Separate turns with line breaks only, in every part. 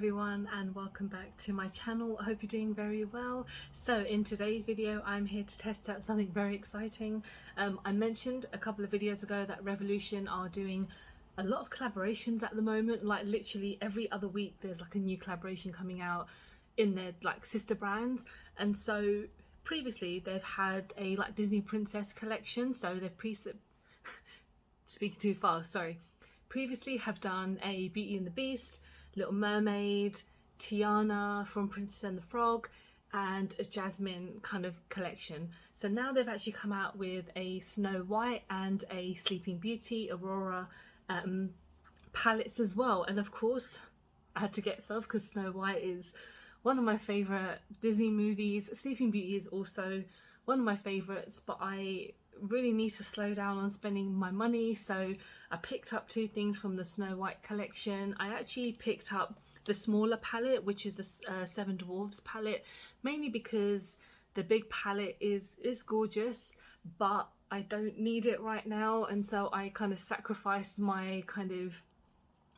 everyone and welcome back to my channel. I hope you're doing very well. So in today's video I'm here to test out something very exciting. I mentioned a couple of videos ago that Revolution are doing a lot of collaborations at the moment. Like literally every other week there's like a new collaboration coming out in their like sister brands. And so previously they've had a like Disney princess collection, so they've speaking too fast, sorry. Previously have done a Beauty and the Beast, Little Mermaid, Tiana from Princess and the Frog, and a Jasmine kind of collection. So now they've actually come out with a Snow White and a Sleeping Beauty, Aurora palettes as well. And of course I had to get some because Snow White is one of my favourite Disney movies. Sleeping Beauty is also one of my favourites, but I really need to slow down on spending my money, so I picked up two things from the Snow White collection. I actually picked up the smaller palette, which is the Seven Dwarves palette, mainly because the big palette is gorgeous, but I don't need it right now, and so I kind of sacrificed my kind of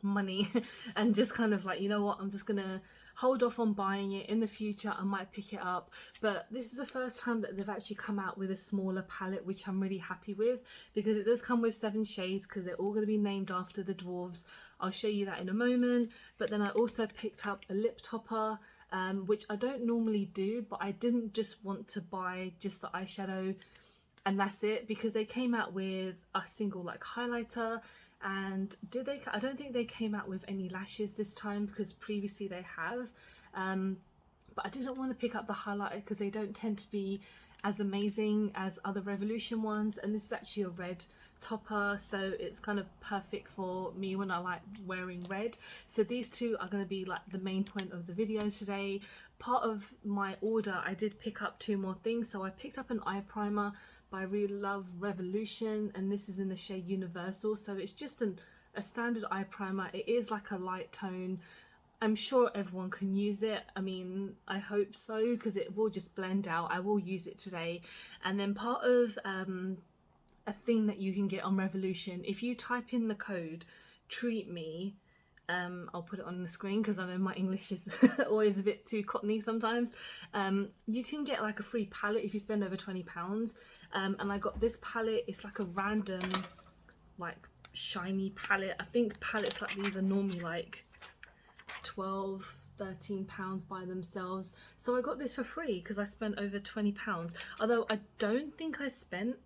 money and just kind of like, you know what, I'm just gonna hold off on buying it. In the future I might pick it up, but this is the first time that they've actually come out with a smaller palette, which I'm really happy with, because it does come with 7 shades because they're all going to be named after the dwarves. I'll show you that in a moment. But then I also picked up a lip topper, which I don't normally do, but I didn't just want to buy just the eyeshadow and that's it, because they came out with a single like highlighter. And I don't think they came out with any lashes this time, because previously they have, but I didn't want to pick up the highlighter because they don't tend to be as amazing as other Revolution ones, and this is actually a red topper, so it's kind of perfect for me when I like wearing red. So these two are going to be like the main point of the video today. Part of my order, I did pick up 2 more things. So I picked up an eye primer by Really Love Revolution, and this is in the shade Universal. So it's just a standard eye primer. It is like a light tone. I'm sure everyone can use it. I mean, I hope so, because it will just blend out. I will use it today. And then part of a thing that you can get on Revolution, if you type in the code Treat Me, I'll put it on the screen because I know my English is always a bit too cottony sometimes. You can get like a free palette if you spend over £20. And I got this palette. It's like a random like shiny palette. I think palettes like these are normally like £12–13 by themselves, so I got this for free because I spent over £20. Although I don't think I spent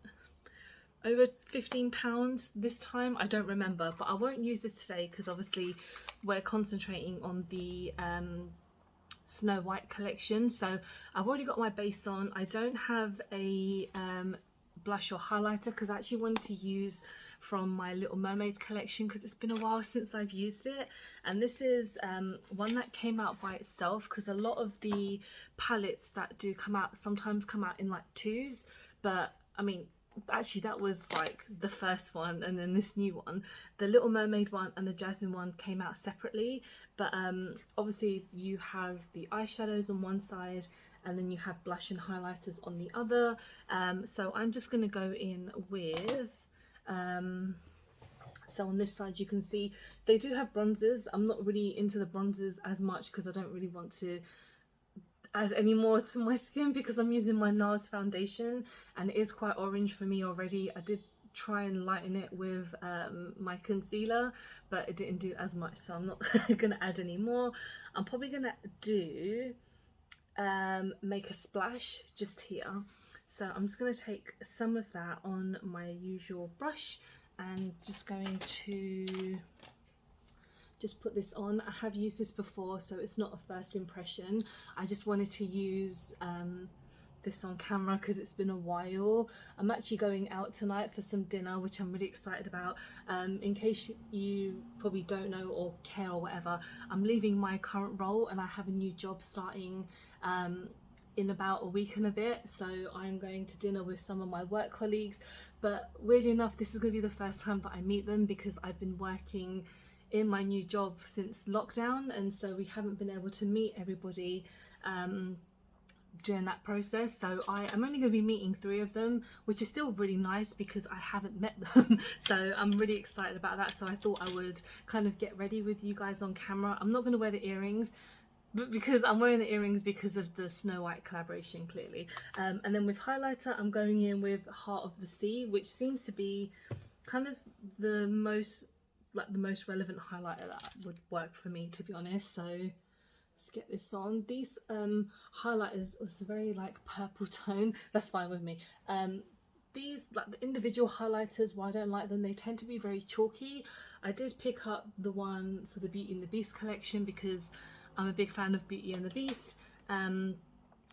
over £15 this time, I don't remember, but I won't use this today because obviously we're concentrating on the Snow White collection. So I've already got my base on. I don't have a blush or highlighter because I actually wanted to use from my Little Mermaid collection because it's been a while since I've used it, and this is one that came out by itself, because a lot of the palettes that do come out sometimes come out in like 2s, but I mean actually that was like the first one, and then this new one, the Little Mermaid one and the Jasmine one, came out separately. But obviously you have the eyeshadows on one side and then you have blush and highlighters on the other. So I'm just going to go in with so on this side you can see they do have bronzers. I'm not really into the bronzers as much because I don't really want to add any more to my skin, because I'm using my Nars Foundation and it is quite orange for me already. I did try and lighten it with my concealer, but it didn't do as much, so I'm not gonna add any more. I'm probably gonna do make a splash just here. So I'm just going to take some of that on my usual brush and just going to just put this on. I have used this before, so it's not a first impression. I just wanted to use this on camera because it's been a while. I'm actually going out tonight for some dinner, which I'm really excited about. In case you probably don't know or care or whatever, I'm leaving my current role and I have a new job starting in about a week and a bit, so I'm going to dinner with some of my work colleagues. But weirdly enough, this is going to be the first time that I meet them because I've been working in my new job since lockdown, and so we haven't been able to meet everybody. during that process. So I am only going to be meeting 3 of them, which is still really nice because I haven't met them. So I'm really excited about that. So I thought I would kind of get ready with you guys on camera. I'm not going to wear the earrings, but because I'm wearing the earrings because of the Snow White collaboration, clearly. And then with highlighter, I'm going in with Heart of the Sea, which seems to be kind of the most relevant highlighter that would work for me, to be honest. So let's get this on. These highlighters was a very like purple tone. That's fine with me. These, like the individual highlighters, why I don't like them, they tend to be very chalky. I did pick up the one for the Beauty and the Beast collection because I'm a big fan of Beauty and the Beast, and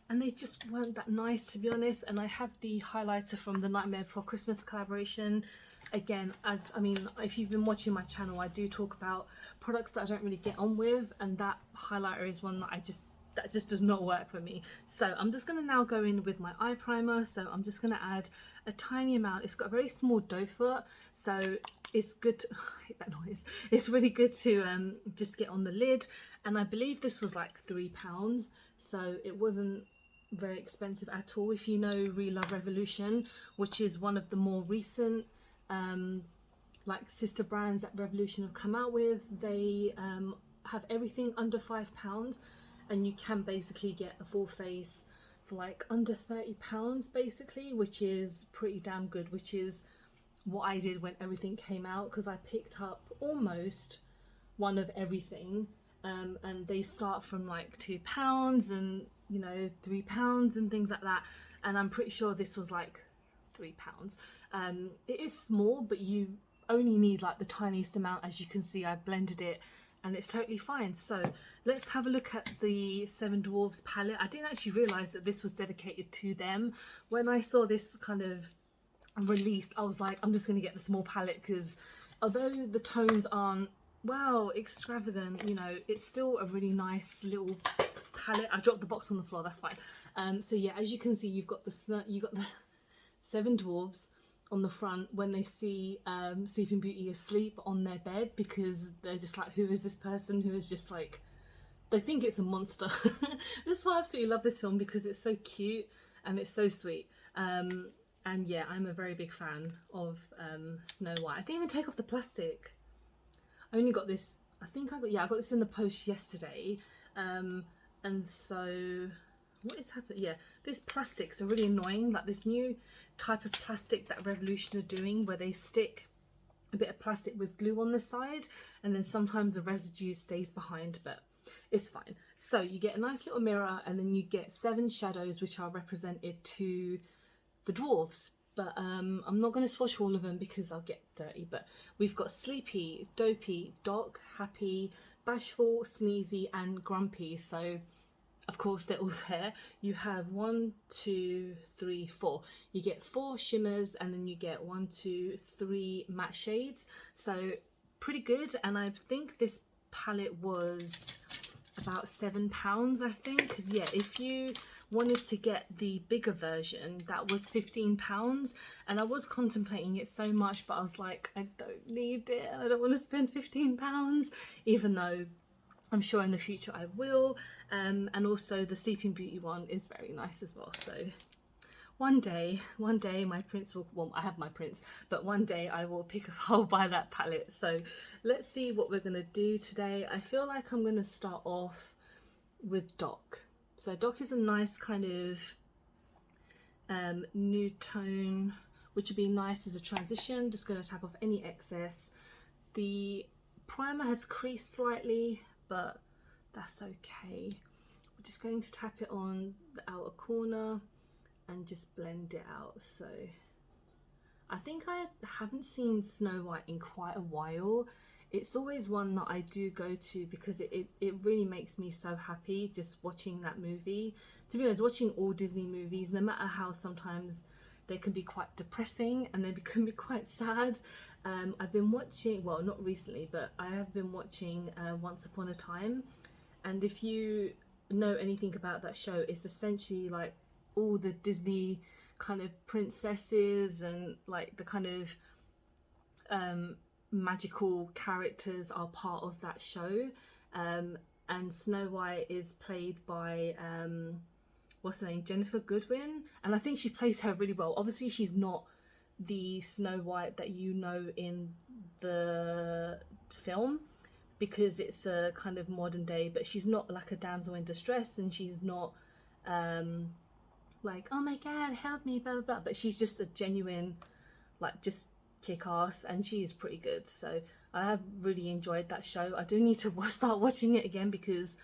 they just weren't that nice, to be honest. And I have the highlighter from the Nightmare Before Christmas collaboration. Again, I mean, if you've been watching my channel, I do talk about products that I don't really get on with, and that highlighter is one that just does not work for me. So I'm just going to now go in with my eye primer. So I'm just going to add a tiny amount. It's got a very small doe foot, so it's good to, I hate that noise. It's really good to just get on the lid. And I believe this was like £3, so it wasn't very expensive at all. If you know Love Revolution, which is one of the more recent like sister brands that Revolution have come out with, they have everything under £5, and you can basically get a full face for like under £30 basically, which is pretty damn good, which is what I did when everything came out, because I picked up almost one of everything, and they start from like £2 and, you know, £3 and things like that, and I'm pretty sure this was like £3. It is small, but you only need like the tiniest amount. As you can see, I blended it and it's totally fine. So let's have a look at the Seven Dwarfs palette. I didn't actually realise that this was dedicated to them. When I saw this kind of released, I was like, I'm just going to get the small palette, because although the tones aren't, wow, extravagant, you know, it's still a really nice little palette. I dropped the box on the floor, that's fine. So yeah, as you can see, you've got the Seven Dwarfs on the front when they see Sleeping Beauty asleep on their bed, because they're just like, who is this person who is just like, they think it's a monster. That's why I absolutely love this film, because it's so cute and it's so sweet. And yeah, I'm a very big fan of Snow White. I didn't even take off the plastic. I only got this, I got this in the post yesterday. And so what is happening? Yeah, these plastics are really annoying. Like this new type of plastic that Revolution are doing, where they stick a bit of plastic with glue on the side, and then sometimes the residue stays behind, but it's fine. So you get a nice little mirror, and then you get 7 shadows, which are represented to the dwarves. But I'm not going to swatch all of them because I'll get dirty. But we've got Sleepy, Dopey, Doc, Happy, Bashful, Sneezy, and Grumpy. So of course they're all there. You have 1, 2, 3, 4. You get 4 shimmers, and then you get 1, 2, 3 matte shades. So pretty good. And I think this palette was about £7, I think, because yeah, if you wanted to get the bigger version, that was £15, and I was contemplating it so much, but I was like, I don't need it, I don't want to spend £15, even though I'm sure in the future I will. And also the Sleeping Beauty one is very nice as well. So one day my prince will, well, I have my prince, but one day I will I'll buy that palette. So let's see what we're gonna do today. I feel like I'm gonna start off with Doc. So Doc is a nice kind of nude tone, which would be nice as a transition. Just gonna tap off any excess. The primer has creased slightly, but that's okay. We're just going to tap it on the outer corner and just blend it out. So I think I haven't seen Snow White in quite a while. It's always one that I do go to because it really makes me so happy just watching that movie. To be honest, watching all Disney movies, no matter how sometimes they can be quite depressing and they can be quite sad. I've been watching, well, not recently, but I have been watching Once Upon a Time. And if you know anything about that show, it's essentially like all the Disney kind of princesses and like the kind of magical characters are part of that show. And Snow White is played by what's her name, Jennifer Goodwin, and I think she plays her really well. Obviously she's not the Snow White that you know in the film, because it's a kind of modern day, but she's not like a damsel in distress, and she's not like, oh my god, help me, blah blah blah, but she's just a genuine, like, just kick ass, and she is pretty good. So I have really enjoyed that show. I do need to start watching it again, because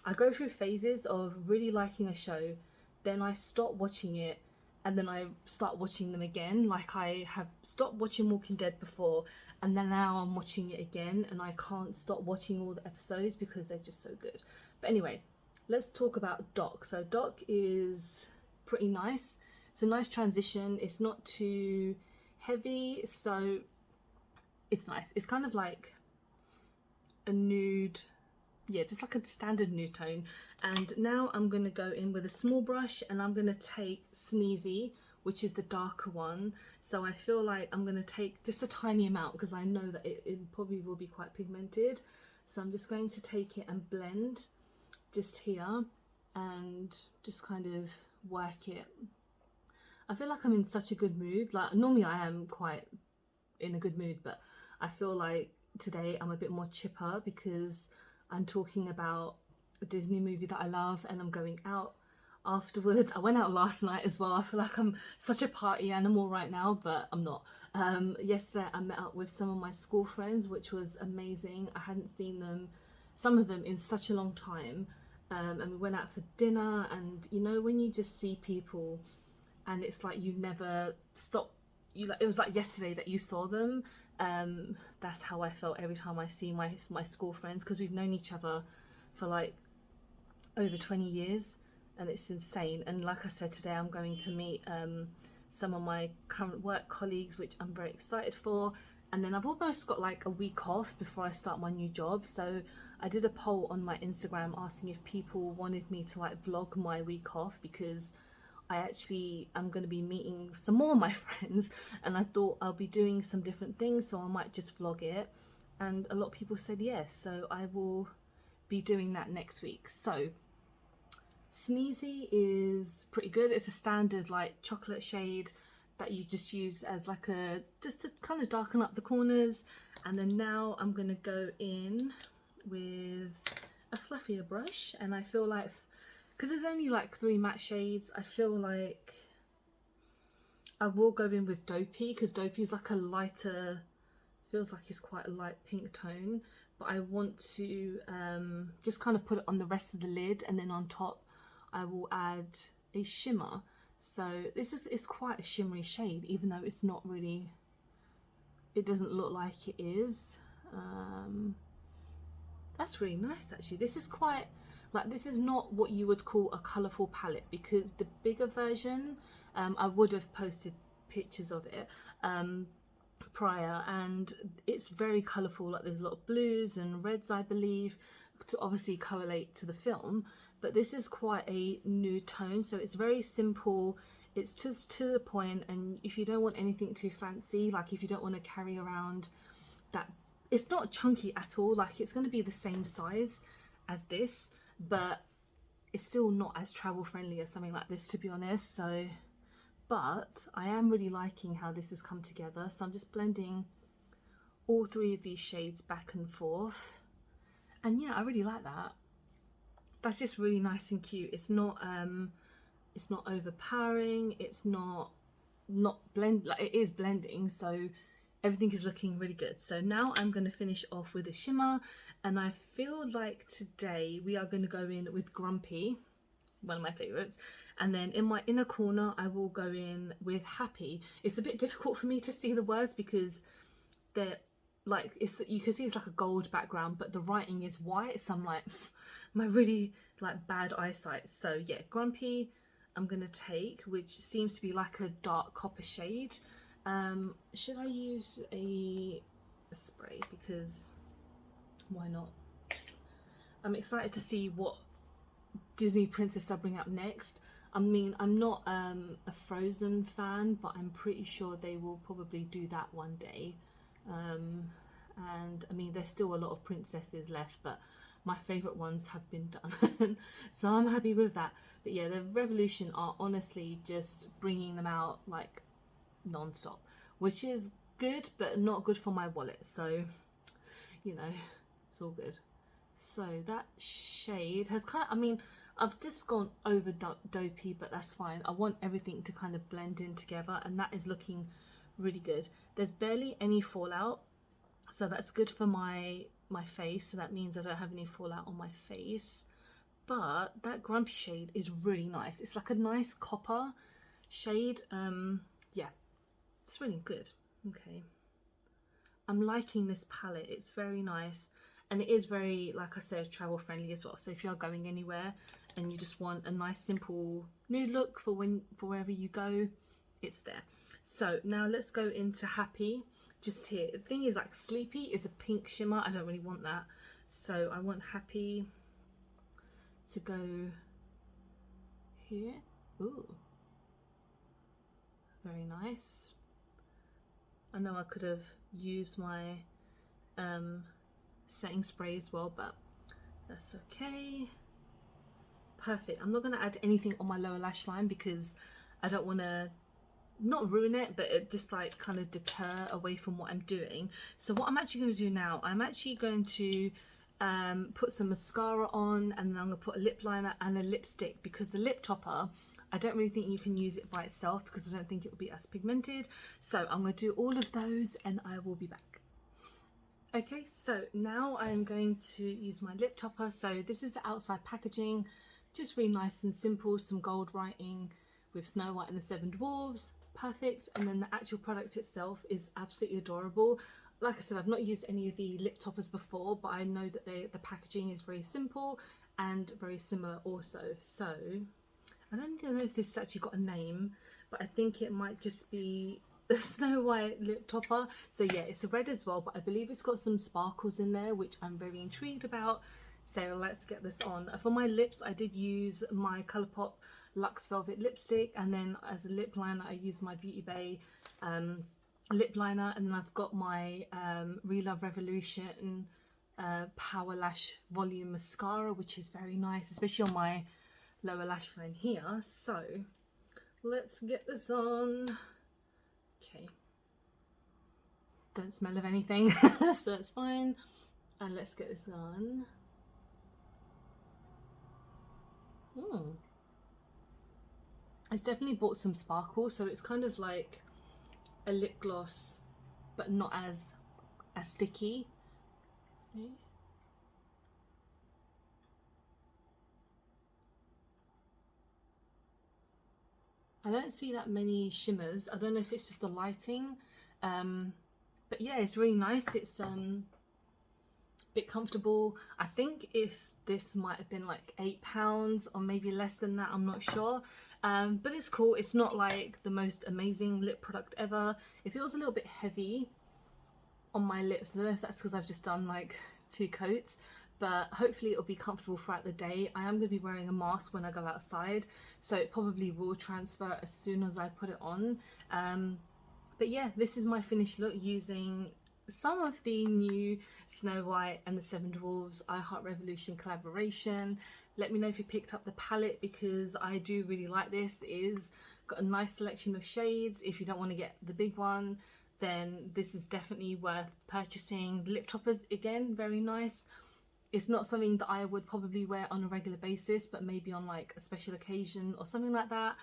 I go through phases of really liking a show, then I stop watching it, and then I start watching them again. Like, I have stopped watching Walking Dead before, and then now I'm watching it again, and I can't stop watching all the episodes because they're just so good. But anyway, let's talk about Doc. So Doc is pretty nice. It's a nice transition. It's not too heavy, so it's nice. It's kind of like a nude, yeah, just like a standard nude tone. And now I'm going to go in with a small brush, and I'm going to take Sneezy, which is the darker one. So I feel like I'm going to take just a tiny amount, because I know that it probably will be quite pigmented. So I'm just going to take it and blend just here and just kind of work it. I feel like I'm in such a good mood. Like, normally I am quite in a good mood, but I feel like today I'm a bit more chipper because I'm talking about a Disney movie that I love, and I'm going out afterwards. I went out last night as well. I feel like I'm such a party animal right now, but I'm not. Yesterday I met up with some of my school friends, which was amazing. I hadn't seen them, some of them, in such a long time. And we went out for dinner, and you know when you just see people and it's like you never stop, it was like yesterday that you saw them. That's how I felt every time I see my school friends, because we've known each other for like over 20 years, and it's insane. And like I said, today I'm going to meet some of my current work colleagues, which I'm very excited for. And then I've almost got like a week off before I start my new job. So I did a poll on my Instagram asking if people wanted me to like vlog my week off, because I'm going to be meeting some more of my friends, and I thought I'll be doing some different things, so I might just vlog it. And a lot of people said yes, so I will be doing that next week. So Sneezy is pretty good. It's a standard like chocolate shade that you just use as like just to kind of darken up the corners. And then now I'm going to go in with a fluffier brush, and I feel like, because there's only like 3 matte shades, I feel like I will go in with Dopey, because Dopey is like a lighter, feels like it's quite a light pink tone, but I want to just kind of put it on the rest of the lid, and then on top I will add a shimmer. So this is quite a shimmery shade, even though it's not really, it doesn't look like it is. That's really nice actually. This is quite, like, this is not what you would call a colourful palette, because the bigger version, I would have posted pictures of it prior, and it's very colourful. Like, there's a lot of blues and reds, I believe, to obviously correlate to the film. But this is quite a nude tone, so it's very simple. It's just to the point, and if you don't want anything too fancy, like if you don't want to carry around that, it's not chunky at all. Like, it's going to be the same size as this, but it's still not as travel friendly as something like this, to be honest. So, but I am really liking how this has come together. So I'm just blending all 3 of these shades back and forth, and yeah, I really like that. That's just really nice and cute. It's not overpowering. It's not blend, like, it is blending, so everything is looking really good. So now I'm going to finish off with a shimmer, and I feel like today we are going to go in with Grumpy, one of my favorites, and then in my inner corner I will go in with Happy. It's a bit difficult for me to see the words because they're like, you can see it's like a gold background, but the writing is white, so I'm like, my really like bad eyesight. So yeah, Grumpy I'm going to take, which seems to be like a dark copper shade. Should I use a spray? Because why not? I'm excited to see what Disney princess they'll bring up next. I mean, I'm not a Frozen fan, but I'm pretty sure they will probably do that one day. and I mean there's still a lot of princesses left, but my favourite ones have been done. So I'm happy with that. But yeah, the Revolution are honestly just bringing them out like non-stop, which is good but not good for my wallet, so you know, it's all good. So that shade has kind of, I mean, I've just gone over dopey, but that's fine. I want everything to kind of blend in together, and that is looking really good. There's barely any fallout, so that's good for my face. So that means I don't have any fallout on my face. But that grumpy shade is really nice. It's like a nice copper shade. Yeah, it's really good. Okay, I'm liking this palette. It's very nice. And it is very, like I said, travel friendly as well. So if you're going anywhere and you just want a nice simple new look for wherever you go, it's there. So now let's go into Happy. Just here. The thing is, like, Sleepy is a pink shimmer. I don't really want that. So I want Happy to go here. Ooh. Very nice. I know I could have used my setting spray as well, but that's okay. Perfect. I'm not going to add anything on my lower lash line because I don't want to not ruin it, but it just like kind of deter away from what I'm doing. So what I'm actually going to do now, I'm actually going to put some mascara on, and then I'm going to put a lip liner and a lipstick, because the lip topper, I don't really think you can use it by itself because I don't think it will be as pigmented. So I'm going to do all of those and I will be back. Okay, so now I'm going to use my lip topper. So this is the outside packaging, just really nice and simple, some gold writing with Snow White and the Seven Dwarves, perfect. And then the actual product itself is absolutely adorable. Like I said, I've not used any of the lip toppers before, but I know that the packaging is very simple and very similar also. So I don't know if this has actually got a name, but I think it might just be the Snow White lip topper. So yeah, it's a red as well, but I believe it's got some sparkles in there, which I'm very intrigued about. So let's get this on. For my lips, I did use my Colourpop Luxe Velvet lipstick, and then as a lip liner I used my Beauty Bay lip liner, and then I've got my Love Revolution Power Lash Volume Mascara, which is very nice, especially on my lower lash line here. So let's get this on. Okay, don't smell of anything, so that's fine. And let's get this on. It's definitely brought some sparkle, so it's kind of like a lip gloss, but not as sticky. Okay. I don't see that many shimmers. I don't know if it's just the lighting, but yeah, it's really nice. It's a bit comfortable. I think this might have been like £8 or maybe less than that, I'm not sure, but it's cool. It's not like the most amazing lip product ever. It feels a little bit heavy on my lips. I don't know if that's because I've just done like 2 coats, but hopefully it'll be comfortable throughout the day. I am going to be wearing a mask when I go outside, so it probably will transfer as soon as I put it on. But yeah, this is my finished look using some of the new Snow White and the Seven Dwarves I Heart Revolution collaboration. Let me know if you picked up the palette, because I do really like this. It's got a nice selection of shades. If you don't want to get the big one, then this is definitely worth purchasing. The lip toppers, again, very nice. It's not something that I would probably wear on a regular basis, but maybe on like a special occasion or something like that.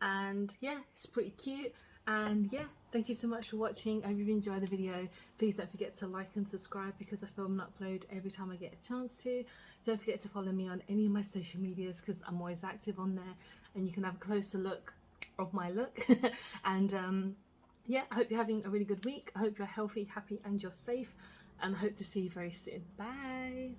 And yeah, it's pretty cute. And yeah, thank you so much for watching. I hope you've enjoyed the video. Please don't forget to like and subscribe, because I film and upload every time I get a chance to. Don't forget to follow me on any of my social medias, because I'm always active on there, and you can have a closer look of my look. And yeah, I hope you're having a really good week. I hope you're healthy, happy, and you're safe, and I hope to see you very soon. Bye.